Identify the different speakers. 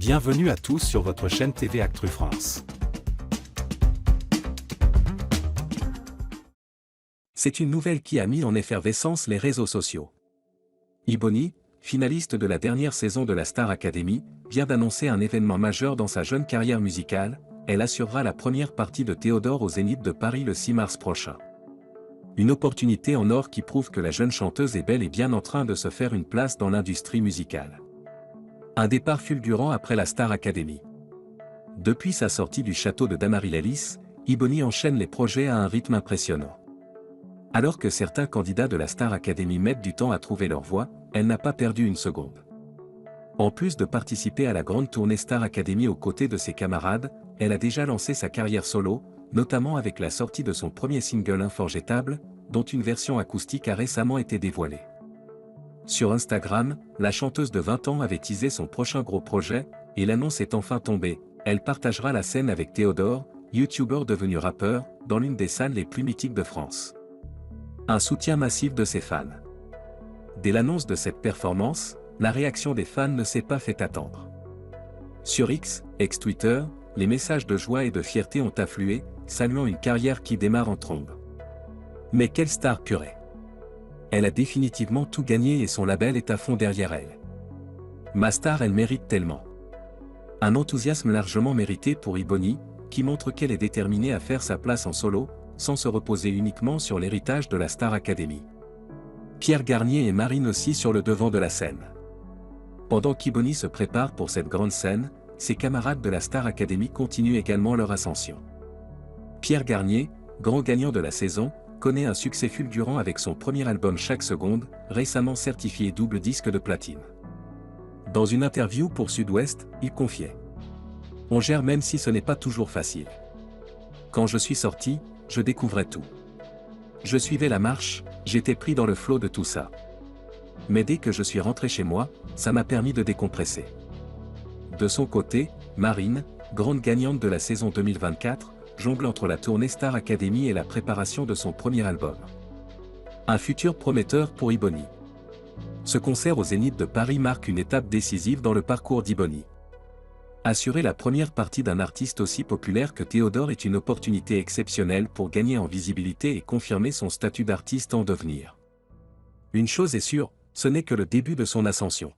Speaker 1: Bienvenue à tous sur votre chaîne TV Actu France.
Speaker 2: C'est une nouvelle qui a mis en effervescence les réseaux sociaux. Ebony, finaliste de la dernière saison de la Star Academy, vient d'annoncer un événement majeur dans sa jeune carrière musicale. Elle assurera la première partie de Théodore au Zénith de Paris le 6 mars prochain. Une opportunité en or qui prouve que la jeune chanteuse est bel et bien en train de se faire une place dans l'industrie musicale. Un départ fulgurant après la Star Academy. Depuis sa sortie du château de Dammarie-Lalice, Ebony enchaîne les projets à un rythme impressionnant. Alors que certains candidats de la Star Academy mettent du temps à trouver leur voie, elle n'a pas perdu une seconde. En plus de participer à la grande tournée Star Academy aux côtés de ses camarades, elle a déjà lancé sa carrière solo, notamment avec la sortie de son premier single Unforgettable, dont une version acoustique a récemment été dévoilée. Sur Instagram, la chanteuse de 20 ans avait teasé son prochain gros projet, et l'annonce est enfin tombée. Elle partagera la scène avec Théodore, youtubeur devenu rappeur, dans l'une des salles les plus mythiques de France. Un soutien massif de ses fans. Dès l'annonce de cette performance, la réaction des fans ne s'est pas fait attendre. Sur X, ex-Twitter, les messages de joie et de fierté ont afflué, saluant une carrière qui démarre en trombe. Mais quelle star purée! Elle a définitivement tout gagné et son label est à fond derrière elle. Ma star, elle mérite tellement. Un enthousiasme largement mérité pour Ebony, qui montre qu'elle est déterminée à faire sa place en solo, sans se reposer uniquement sur l'héritage de la Star Academy. Pierre Garnier et Marine aussi sur le devant de la scène. Pendant qu'Ebony se prépare pour cette grande scène, ses camarades de la Star Academy continuent également leur ascension. Pierre Garnier, grand gagnant de la saison, connaît un succès fulgurant avec son premier album Chaque Seconde, récemment certifié double disque de platine. Dans une interview pour Sud-Ouest, il confiait: « On gère même si ce n'est pas toujours facile. Quand je suis sorti, je découvrais tout. Je suivais la marche, j'étais pris dans le flot de tout ça. Mais dès que je suis rentré chez moi, ça m'a permis de décompresser. » De son côté, Marine, grande gagnante de la saison 2024, jongle entre la tournée Star Academy et la préparation de son premier album. Un futur prometteur pour Ebony. Ce concert au Zénith de Paris marque une étape décisive dans le parcours d'Ebony. Assurer la première partie d'un artiste aussi populaire que Théodore est une opportunité exceptionnelle pour gagner en visibilité et confirmer son statut d'artiste en devenir. Une chose est sûre, ce n'est que le début de son ascension.